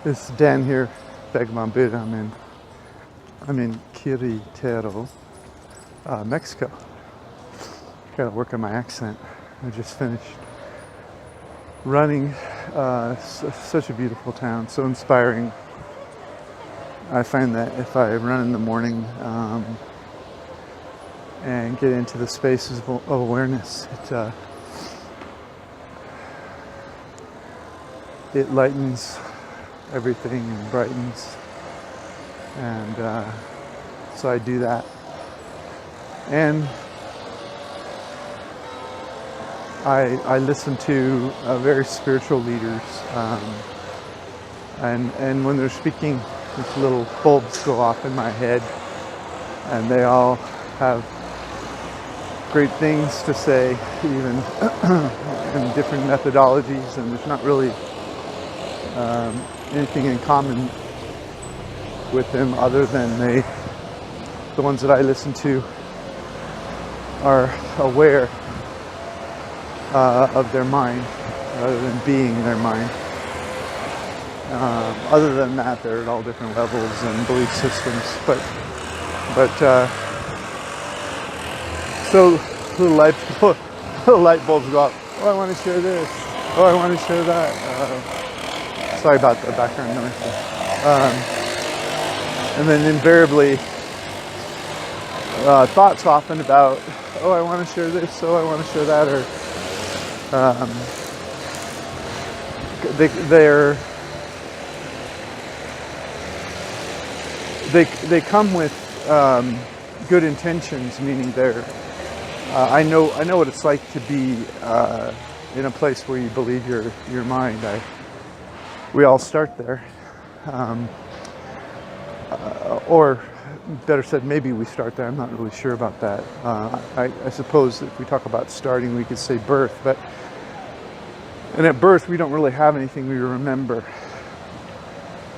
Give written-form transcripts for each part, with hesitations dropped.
It's Dan here, Begmambir. I'm in Queretaro, Mexico. Gotta work on my accent. I just finished running. Such a beautiful town, so inspiring. I find that if I run in the morning and get into the spaces of awareness, it lightens everything and brightens, and so I do that. And I listen to very spiritual leaders, and when they're speaking, these little bulbs go off in my head, and they all have great things to say, even in different methodologies, and there's not really anything in common with them other than the ones that I listen to are aware of their mind rather than being their mind. Other than that, they're at all different levels and belief systems. So little light bulbs go up. Oh, I want to share this. Oh, I want to share that. Sorry about the background noise. And then invariably, thoughts often about, oh, I want to share this. Oh, I want to share that. Or they come with good intentions, meaning they're. I know what it's like to be in a place where you believe your mind. We all start there, or better said, maybe we start there. I'm not really sure about that. I suppose if we talk about starting, we could say birth, and at birth we don't really have anything we remember,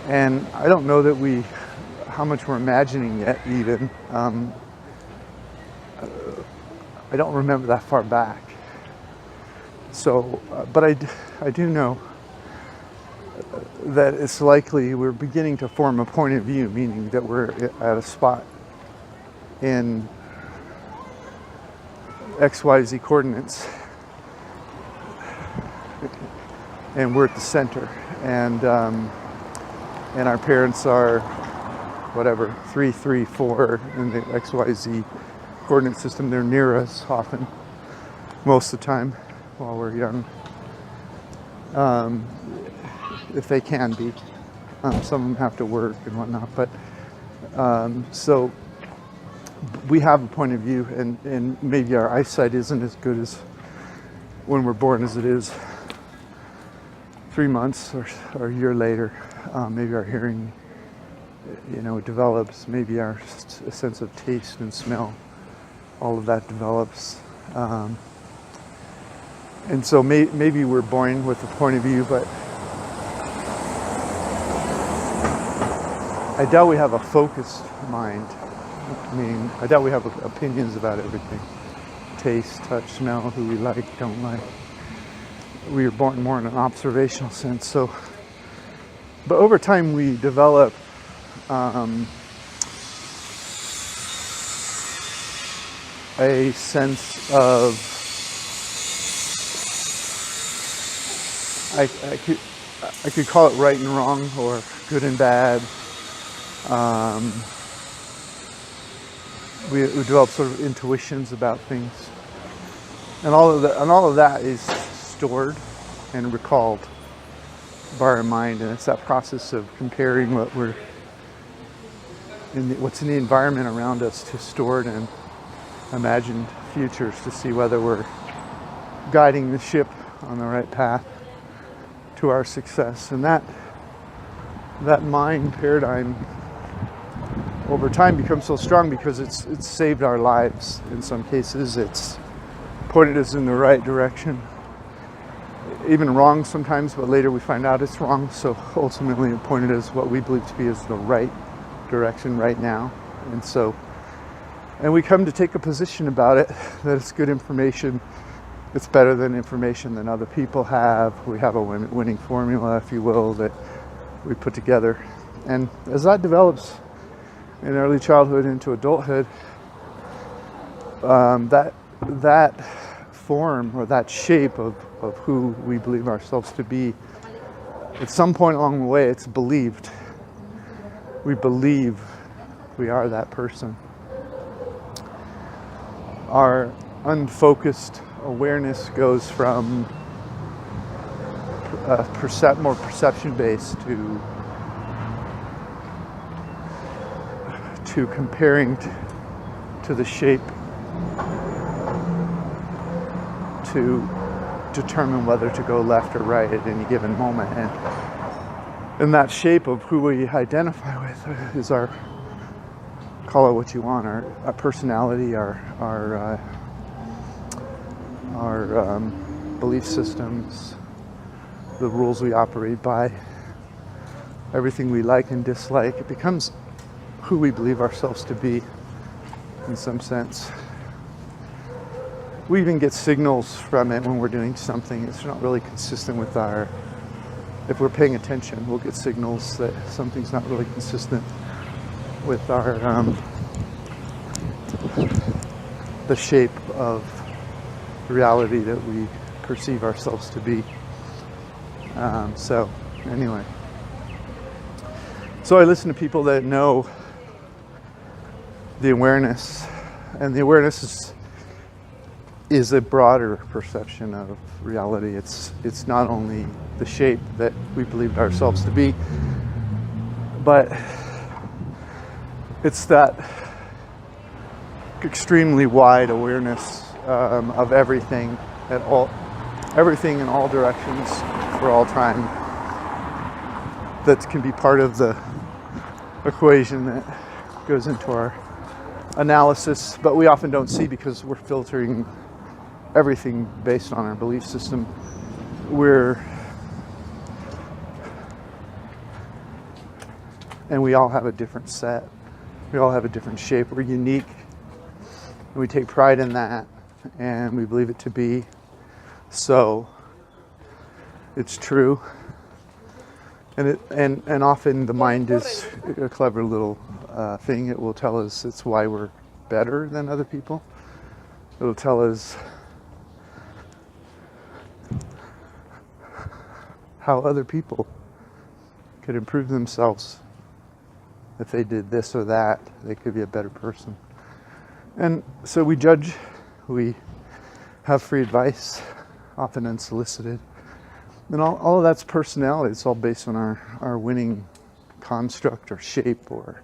and I don't know that how much we're imagining yet even. I don't remember that far back. So, but I do know that it's likely we're beginning to form a point of view, meaning that we're at a spot in XYZ coordinates, and we're at the center, and our parents are whatever 3, 3, 4 in the XYZ coordinate system. They're near us often, most of the time while we're young, if they can be. Some of them have to work and whatnot, but so we have a point of view, and maybe our eyesight isn't as good as when we're born as it is 3 months or a year later. Maybe our hearing develops, maybe our sense of taste and smell, all of that develops, and so maybe we're born with a point of view, but I doubt we have a focused mind. I doubt we have opinions about everything: taste, touch, smell, who we like, don't like. We are born more in an observational sense. So, but over time we develop a sense of, I could call it right and wrong, or good and bad. We develop sort of intuitions about things, and all of that is stored and recalled by our mind, and it's that process of comparing what's in the environment around us to stored and imagined futures to see whether we're guiding the ship on the right path to our success. And that mind paradigm over time becomes so strong because it's saved our lives. In some cases, it's pointed us in the right direction, even wrong sometimes, but later we find out it's wrong. So ultimately it pointed us what we believe to be as the right direction right now. And we come to take a position about it, that it's good information. It's better than information than other people have. We have a winning formula, if you will, that we put together. And as that develops in early childhood into adulthood, that form or that shape of who we believe ourselves to be, at some point along the way, it's believed. We believe we are that person. Our unfocused awareness goes from more perception-based to comparing to the shape to determine whether to go left or right at any given moment. And that shape of who we identify with is our, call it what you want, our personality, our belief systems, the rules we operate by, everything we like and dislike. It becomes who we believe ourselves to be in some sense. We even get signals from it when we're doing something. It's not really consistent with if we're paying attention, we'll get signals that something's not really consistent with the shape of reality that we perceive ourselves to be. So anyway, so I listen to people that know the awareness, and the awareness is a broader perception of reality. It's not only the shape that we believed ourselves to be, but it's that extremely wide awareness of everything in all directions for all time, that can be part of the equation that goes into our analysis, but we often don't see because we're filtering everything based on our belief system. And we all have a different set. We all have a different shape. We're unique. And we take pride in that, and we believe it to be so. It's true. And often the mind is a clever little thing. It will tell us it's why we're better than other people. It'll tell us how other people could improve themselves. If they did this or that, they could be a better person. And so we judge, we have free advice, often unsolicited. And all of that's personality. It's all based on our winning construct or shape. Or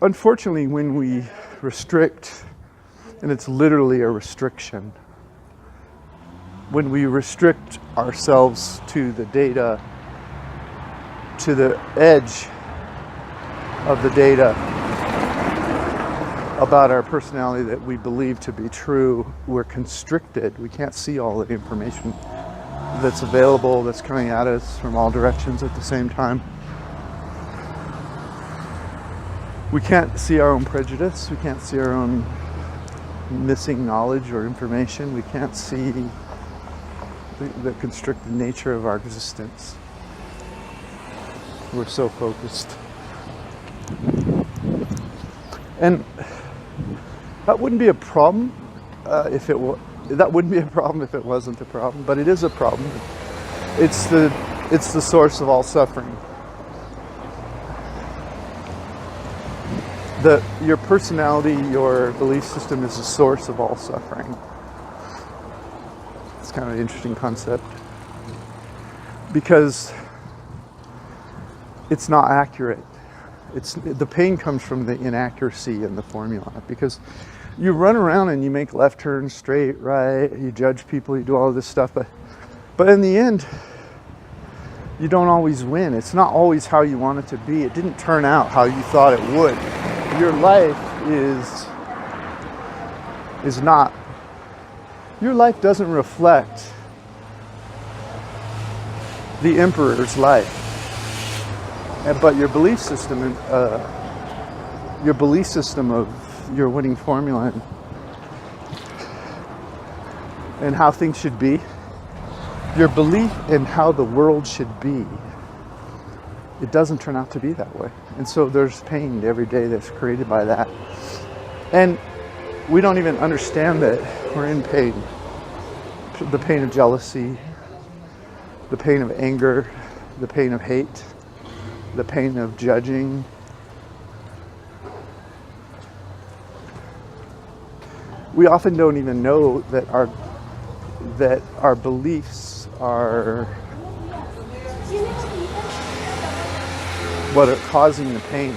unfortunately, when we restrict, and it's literally a restriction, when we restrict ourselves to the data, to the edge of the data about our personality that we believe to be true, we're constricted. We can't see all the information that's available, that's coming at us from all directions at the same time. We can't see our own prejudice. We can't see our own missing knowledge or information. We can't see the constricted nature of our existence. We're so focused. And that wouldn't be a problem if it wasn't a problem, but it is a problem. It's the source of all suffering. Your personality, your belief system is the source of all suffering. It's kind of an interesting concept because it's not accurate. The pain comes from the inaccuracy in the formula, because you run around and you make left turns, straight, right, you judge people, you do all of this stuff, but in the end, you don't always win. It's not always how you want it to be. It didn't turn out how you thought it would. Your life is not. Your life doesn't reflect the emperor's life. But your belief system of your winning formula and how things should be your belief in how the world should be, it doesn't turn out to be that way. And so there's pain every day that's created by that. And we don't even understand that we're in pain. The pain of jealousy, the pain of anger, the pain of hate, the pain of judging. We often don't even know that our beliefs are what are causing the pain.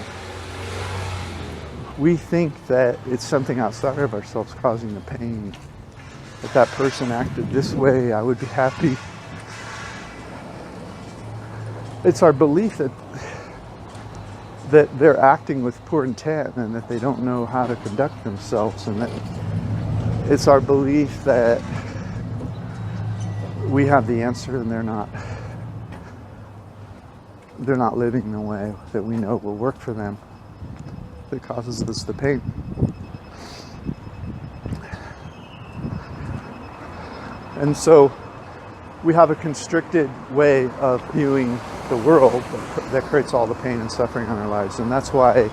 We think that it's something outside of ourselves causing the pain. If that person acted this way, I would be happy. It's our belief that they're acting with poor intent and that they don't know how to conduct themselves, and that it's our belief that we have the answer and they're not living the way that we know will work for them, that causes us the pain. And so we have a constricted way of viewing the world that creates all the pain and suffering in our lives. And that's why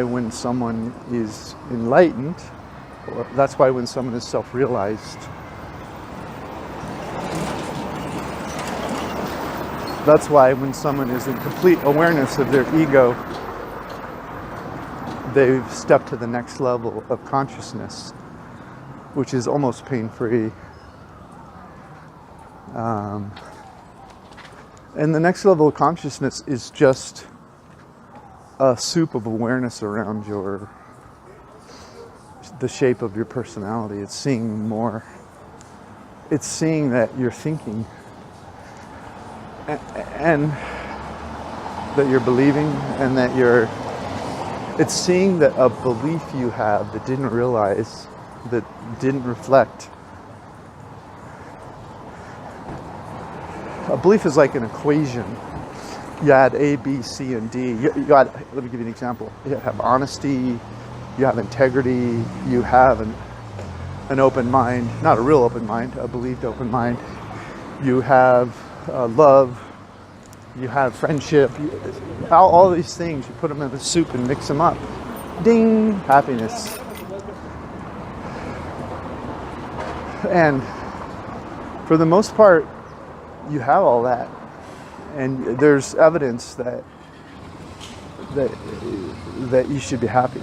when someone is enlightened, or that's why when someone is self-realized, that's why when someone is in complete awareness of their ego, they've stepped to the next level of consciousness, which is almost pain-free. And the next level of consciousness is just a soup of awareness around the shape of your personality. It's seeing more. It's seeing that you're thinking and that you're believing, and that it's seeing that a belief you have that didn't realize, that didn't reflect. A belief is like an equation. You add A, B, C, and D. Let me give you an example. You have honesty, you have integrity, you have an open mind, not a real open mind, a believed open mind. You have love, you have friendship, all these things, you put them in the soup and mix them up. Ding, happiness. And for the most part, you have all that. And there's evidence that you should be happy.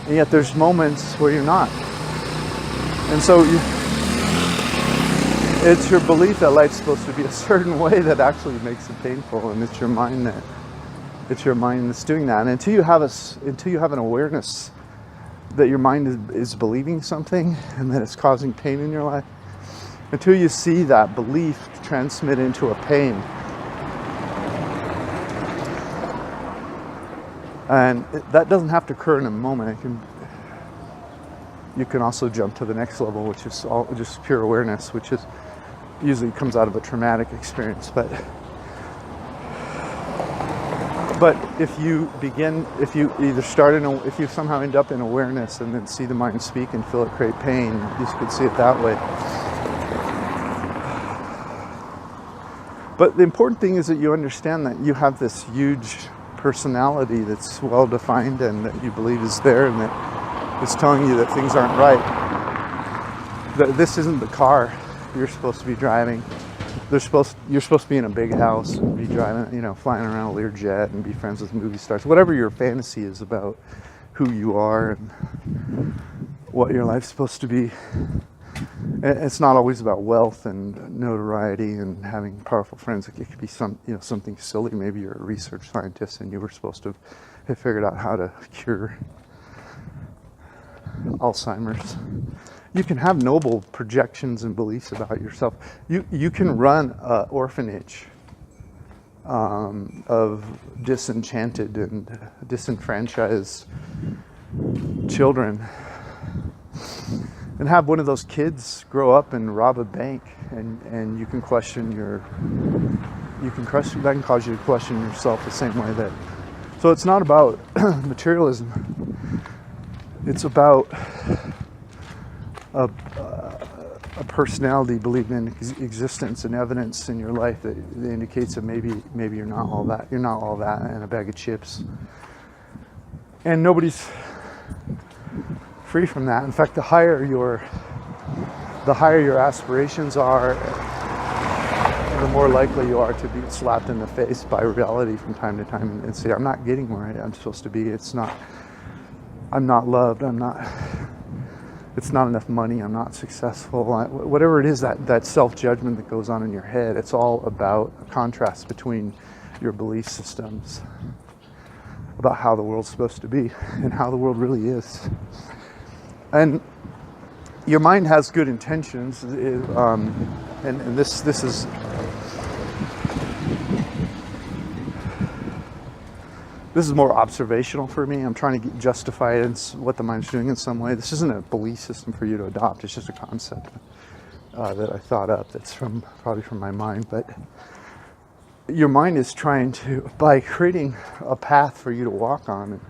And yet there's moments where you're not. And so it's your belief that life's supposed to be a certain way that actually makes it painful, and it's your mind that's doing that. And until you have an awareness that your mind is believing something and that it's causing pain in your life, until you see that belief transmit into a pain, and that doesn't have to occur in a moment. You can also jump to the next level, which is all just pure awareness, which is usually comes out of a traumatic experience. But if you somehow end up in awareness and then see the mind speak and feel it create pain, you could see it that way. But the important thing is that you understand that you have this huge personality that's well defined and that you believe is there, and that it's telling you that things aren't right. That this isn't the car you're supposed to be driving. You're supposed to be in a big house and be driving, flying around a Learjet and be friends with movie stars. Whatever your fantasy is about who you are and what your life's supposed to be. It's not always about wealth and notoriety and having powerful friends. It could be something silly. Maybe you're a research scientist and you were supposed to have figured out how to cure Alzheimer's. You can have noble projections and beliefs about yourself. You can run an orphanage of disenchanted and disenfranchised children, and have one of those kids grow up and rob a bank, and you can question that can cause you to question yourself the same way that. So it's not about materialism. It's about a personality believing in existence and evidence in your life that indicates that maybe you're not all that. You're not all that and a bag of chips. And nobody's free from that. In fact, the higher your aspirations are, the more likely you are to be slapped in the face by reality from time to time and say, I'm not getting where I'm supposed to be. I'm not loved. It's not enough money. I'm not successful. Whatever it is, that self-judgment that goes on in your head, it's all about a contrast between your belief systems about how the world's supposed to be and how the world really is. And your mind has good intentions, and this is more observational for me. I'm trying to justify it in what the mind's doing in some way. This isn't a belief system for you to adopt. It's just a concept that I thought up that's probably from my mind. But your mind is trying to, by creating a path for you to walk on and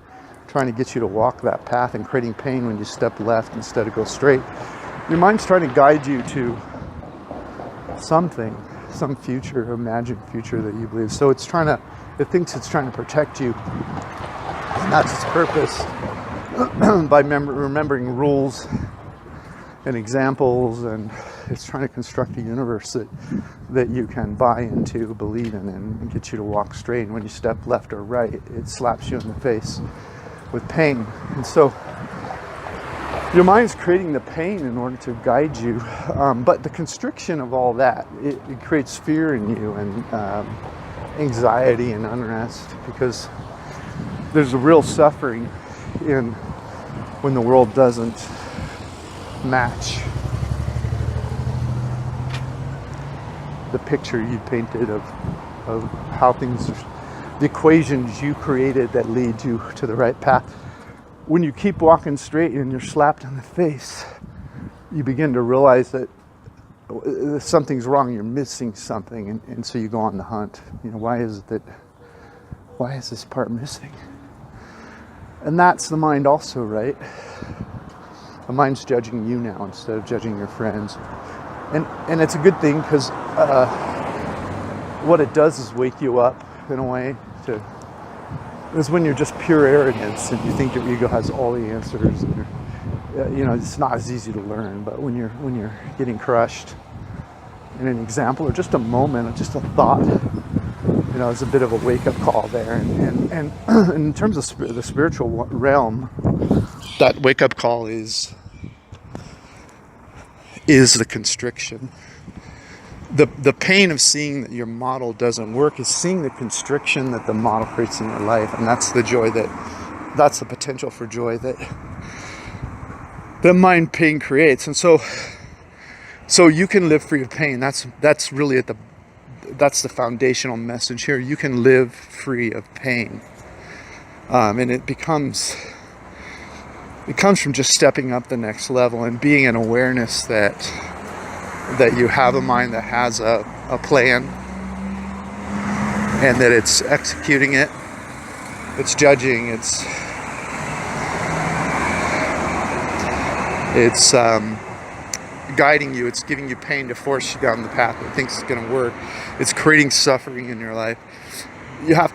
trying to get you to walk that path and creating pain when you step left instead of go straight, your mind's trying to guide you to something, some future, imagined future that you believe. So it thinks it's trying to protect you. And that's its purpose by remembering rules and examples, and it's trying to construct a universe that you can buy into, believe in, and get you to walk straight. And when you step left or right, it slaps you in the face with pain. And so your mind's creating the pain in order to guide you. But the constriction of all that, it creates fear in you and anxiety and unrest, because there's a real suffering when the world doesn't match the picture you painted of how things, the equations you created that lead you to the right path. When you keep walking straight and you're slapped in the face, you begin to realize that something's wrong, you're missing something, and so you go on the hunt. Why is this part missing? And that's the mind also, right? The mind's judging you now instead of judging your friends. And it's a good thing, because what it does is wake you up in a way is when you're just pure arrogance and you think your ego has all the answers, and it's not as easy to learn. But when you're getting crushed in an example or just a moment or just a thought, it's a bit of a wake-up call there. And in terms of the spiritual realm, that wake-up call is the constriction. The pain of seeing that your model doesn't work is seeing the constriction that the model creates in your life, and that's the joy that's the potential for joy that mind pain creates. And so you can live free of pain. That's really that's the foundational message here. You can live free of pain, and it comes from just stepping up the next level and being an awareness that you have a mind that has a plan, and that it's executing it, it's judging, it's guiding you, it's giving you pain to force you down the path it thinks is going to work. It's creating suffering in your life. You have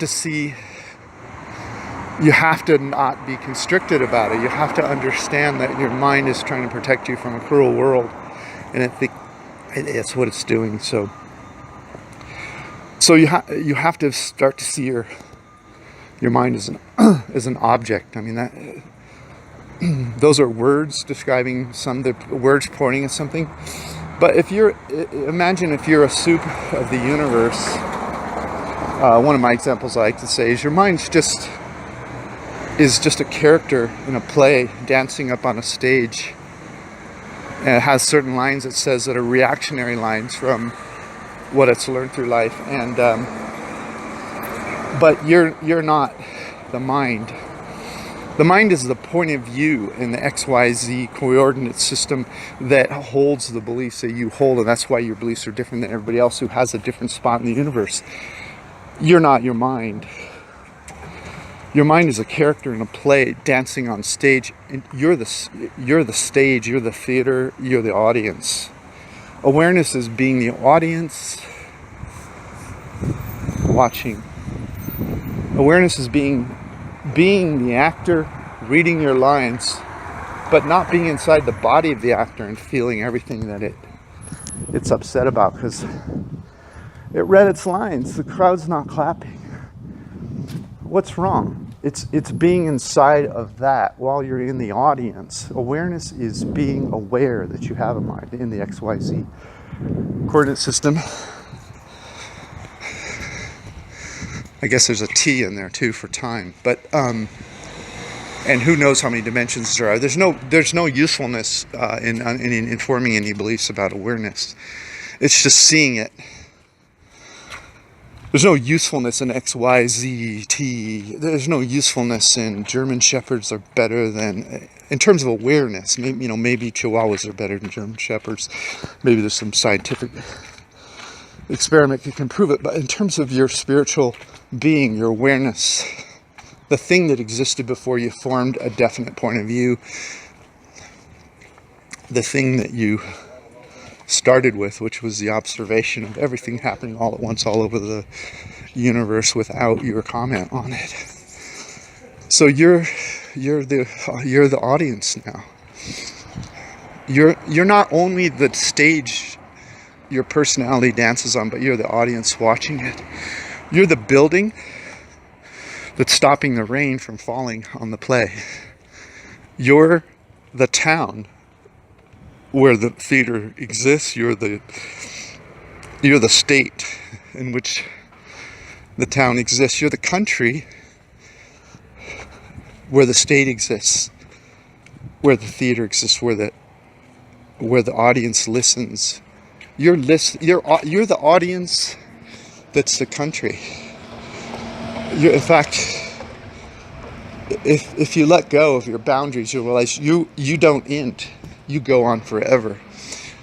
to not be constricted about it. You have to understand that your mind is trying to protect you from a cruel world, and it's what it's doing. So you have to start to see your mind as an object. I mean, that those are words describing the words pointing at something. But imagine if you're a soup of the universe. One of my examples I like to say is your mind's just a character in a play dancing up on a stage. And it has certain lines it says that are reactionary lines from what it's learned through life. And but you're not the mind. The mind is the point of view in the XYZ coordinate system that holds the beliefs that you hold, and that's why your beliefs are different than everybody else who has a different spot in the universe. You're not your mind. Your mind is a character in a play dancing on stage, and you're the stage, you're the theater, you're the audience. Awareness is being the audience watching. Awareness is being the actor reading your lines, but not being inside the body of the actor and feeling everything that it's upset about because it read its lines. The crowd's not clapping. What's wrong? It's being inside of that while you're in the audience. Awareness is being aware that you have a mind in the XYZ coordinate system. I guess there's a T in there too for time, but and who knows how many dimensions there are. There's no usefulness in informing any beliefs about awareness. It's just seeing it. There's no usefulness in X, Y, Z, T. There's no usefulness in German Shepherds are better than, in terms of awareness. Maybe Chihuahuas are better than German Shepherds. Maybe there's some scientific experiment that can prove it. But in terms of your spiritual being, your awareness, the thing that existed before you formed a definite point of view, the thing that you started with, which was the observation of everything happening all at once all over the universe without your comment on it. So you're the audience now. You're not only the stage your personality dances on, but you're the audience watching it. You're the building that's stopping the rain from falling on the play. You're the town where the theater exists. You're the state in which the town exists. You're the country where the state exists, where the theater exists, where the audience listens. You're the audience that's the country. In fact, if you let go of your boundaries, you'll realize you don't end. You go on forever.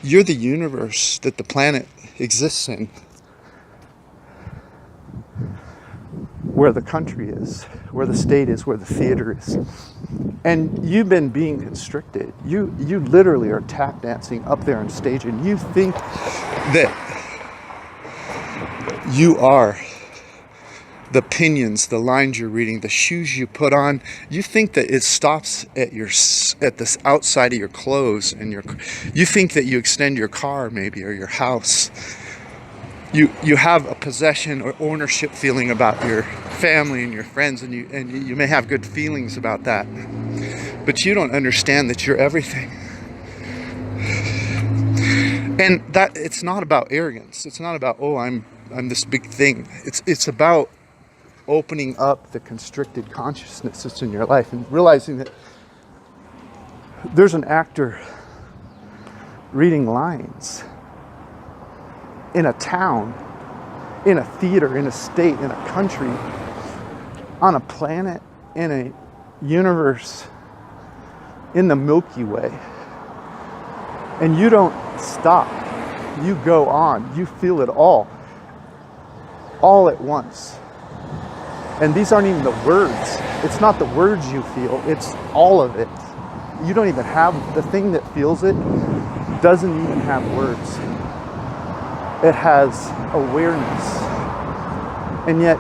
You're the universe that the planet exists in, where the country is, where the state is, where the theater is. And you've been being constricted. You literally are tap dancing up there on stage, and you think that you are the pinions, the lines you're reading, the shoes you put on. You think that it stops at the outside of your clothes, and you think that you extend your car maybe, or your house. You have a possession or ownership feeling about your family and your friends, and you may have good feelings about that, but you don't understand that you're everything. And that it's not about arrogance. It's not about, oh, I'm this big thing. It's about opening up the constricted consciousness that's in your life and realizing that there's an actor reading lines in a town, in a theater, in a state, in a country, on a planet, in a universe, in the Milky Way. And you don't stop. You go on. You feel it all at once. And these aren't even the words. It's not the words you feel. It's all of it. You don't even have, the thing that feels it doesn't even have words. It has awareness. And yet,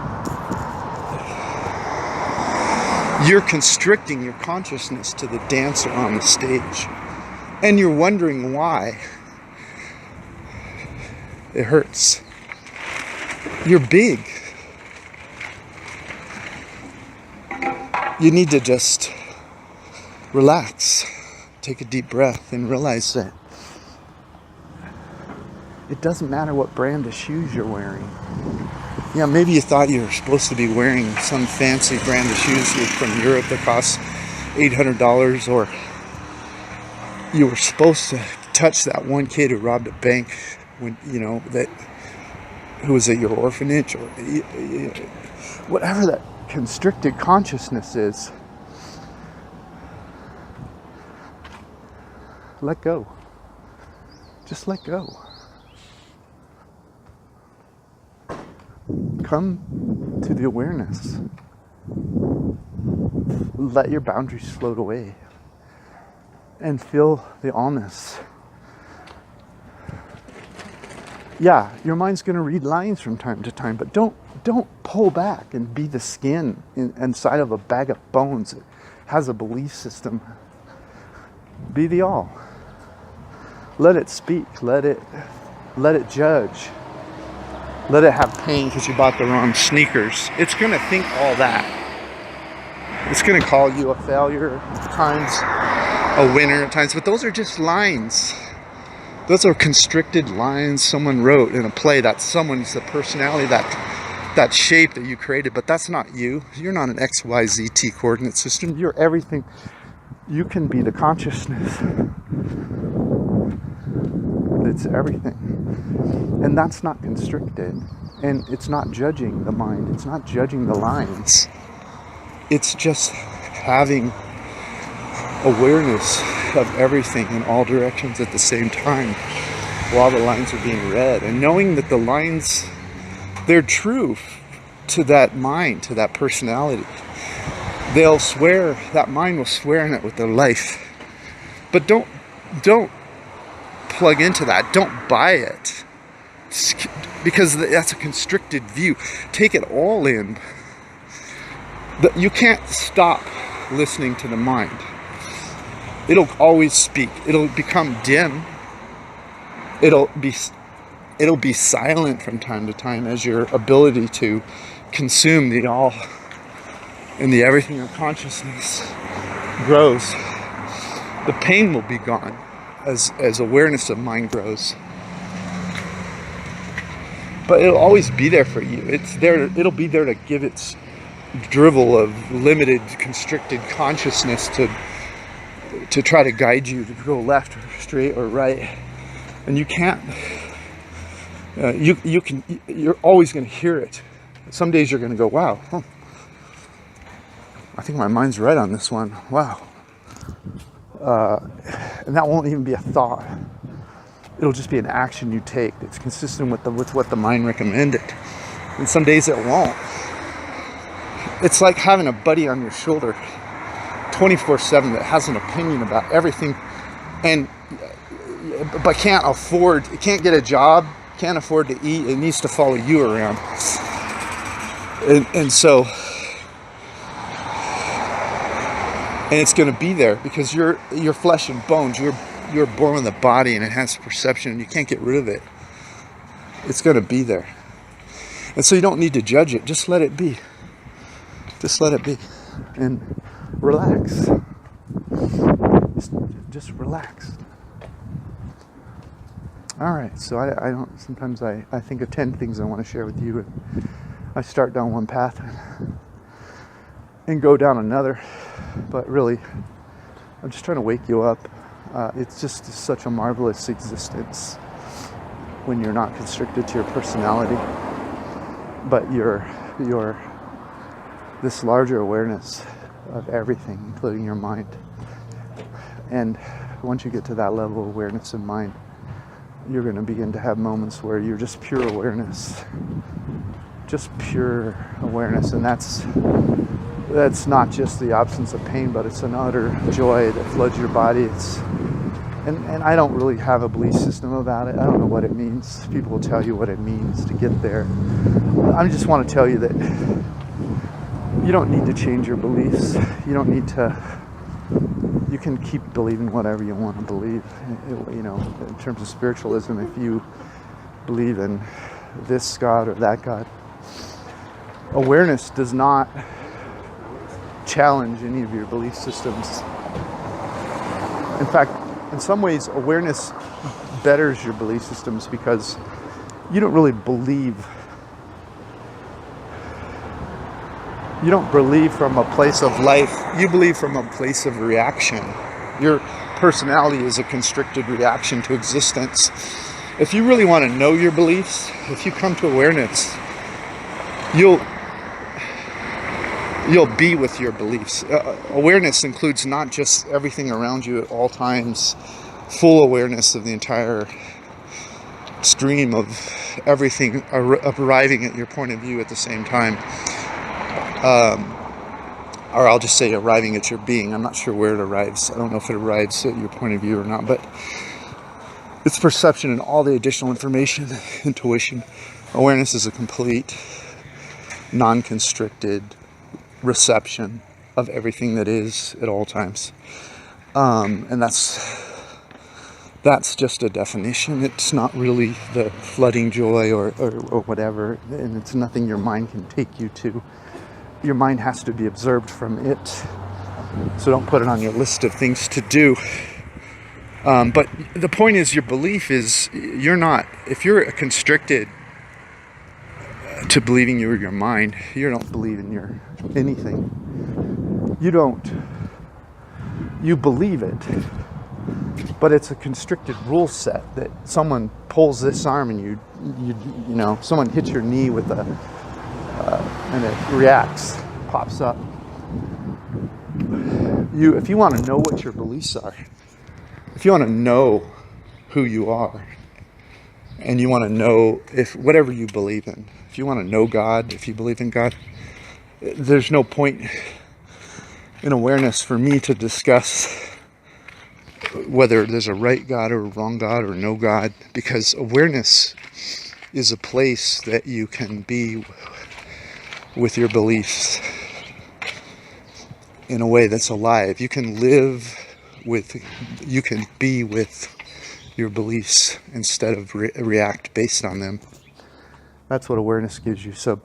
you're constricting your consciousness to the dancer on the stage. And you're wondering why. It hurts. You're big. You need to just relax, take a deep breath, and realize that it doesn't matter what brand of shoes you're wearing. Yeah, maybe you thought you were supposed to be wearing some fancy brand of shoes from Europe that cost $800, or you were supposed to touch that one kid who robbed a bank when, who was at your orphanage, or whatever that constricted consciousness is. Let go. Just let go. Come to the awareness. let your boundaries float away and feel the allness. Yeah, your mind's going to read lines from time to time, but don't pull back and be the skin inside of a bag of bones that has a belief system. Be the all. Let it speak. Let it judge. Let it have pain because you bought the wrong sneakers. It's going to think all that. It's going to call you a failure at times, a winner at times, but those are just lines. Those are constricted lines someone wrote in a play. That's someone's the personality, that shape that you created, but that's not you. You're not an XYZT coordinate system. You're everything. You can be the consciousness. It's everything. And that's not constricted. And it's not judging the mind. It's not judging the lines. It's just having awareness of everything in all directions at the same time while the lines are being read, and knowing that the lines, they're true to that mind, to that personality. They'll swear, that mind will swear in it with their life. But don't plug into that. Don't buy it, because that's a constricted view. Take it all in. You can't stop listening to the mind. It'll always speak. It'll become dim. It'll be silent from time to time as your ability to consume the all and the everything of consciousness grows. The pain will be gone as awareness of mind grows. But it'll always be there for you. It's there. It'll be there to give its drivel of limited, constricted consciousness to try to guide you to go left or straight or right. And you can't. You're always going to hear it. Some days you're going to go, wow, I think my mind's right on this one. Wow. And that won't even be a thought. It'll just be an action you take that's consistent with what the mind recommended. And some days it won't. It's like having a buddy on your shoulder 24/7 that has an opinion about everything, but can't get a job, can't afford to eat. It needs to follow you around. And so it's going to be there because you're flesh and bones. You're born with a body and it has perception, and you can't get rid of it. It's going to be there. And so you don't need to judge it. Just let it be. Just let it be. And relax. Just relax. All right. So sometimes I think of 10 things I want to share with you. And I start down one path and go down another. But really, I'm just trying to wake you up. It's just such a marvelous existence when you're not constricted to your personality, but you're this larger awareness of everything, including your mind. And once you get to that level of awareness in mind, you're going to begin to have moments where you're just pure awareness, and that's not just the absence of pain, but it's an utter joy that floods your body. And I don't really have a belief system about it. I don't know what it means. People will tell you what it means to get there. I just want to tell you that you don't need to change your beliefs. You can keep believing whatever you want to believe. In terms of spiritualism, if you believe in this God or that God, awareness does not challenge any of your belief systems. In fact, in some ways, awareness betters your belief systems because you don't really believe. You don't believe from a place of life. You believe from a place of reaction. Your personality is a constricted reaction to existence. If you really want to know your beliefs, if you come to awareness, you'll be with your beliefs. Awareness includes not just everything around you at all times, full awareness of the entire stream of everything arriving at your point of view at the same time. or I'll just say arriving at your being. I'm not sure where it arrives. I don't know if it arrives at your point of view or not, but it's perception and all the additional information, intuition. Awareness is a complete, non-constricted reception of everything that is at all times. And that's just a definition. It's not really the flooding joy or whatever, and it's nothing your mind can take you to. Your mind has to be observed from it, so don't put it on your list of things to do. But the point is, your belief is, you're not, if you're constricted to believing you're your mind, you don't believe in your anything. You believe it, but it's a constricted rule set that someone pulls this arm and you know, someone hits your knee with and it reacts, pops up. If you want to know what your beliefs are, if you want to know who you are, and you want to know if whatever you believe in, if you want to know God, if you believe in God, there's no point in awareness for me to discuss whether there's a right God or a wrong God or no God, because awareness is a place that you can be with your beliefs in a way that's alive. You can be with your beliefs instead of react based on them. That's what awareness gives you. So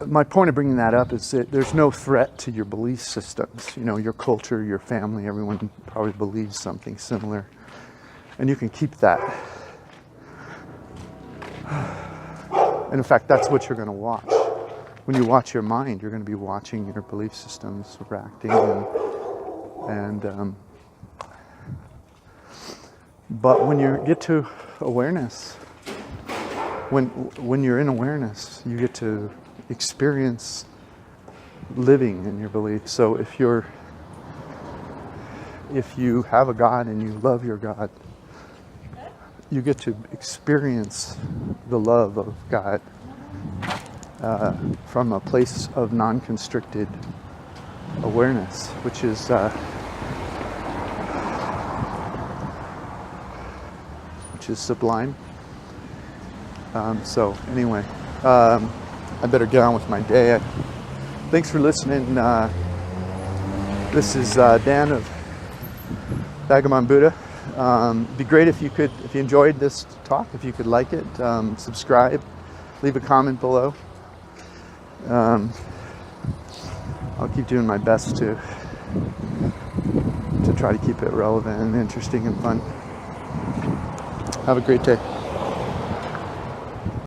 my point of bringing that up is that there's no threat to your belief systems. You know, your culture, your family, everyone probably believes something similar. And you can keep that. And in fact, that's what you're going to watch. When you watch your mind, you're going to be watching your belief systems reacting. But when you get to awareness, when you're in awareness, you get to experience living in your beliefs. So if you have a God and you love your God, you get to experience the love of God from a place of non-constricted awareness, which is sublime. So anyway, I better get on with my day. Thanks for listening. This is Dan of Vagabond Buddha. It'd be great if you enjoyed this talk, if you could like it, subscribe, leave a comment below. I'll keep doing my best to try to keep it relevant and interesting and fun. Have a great day.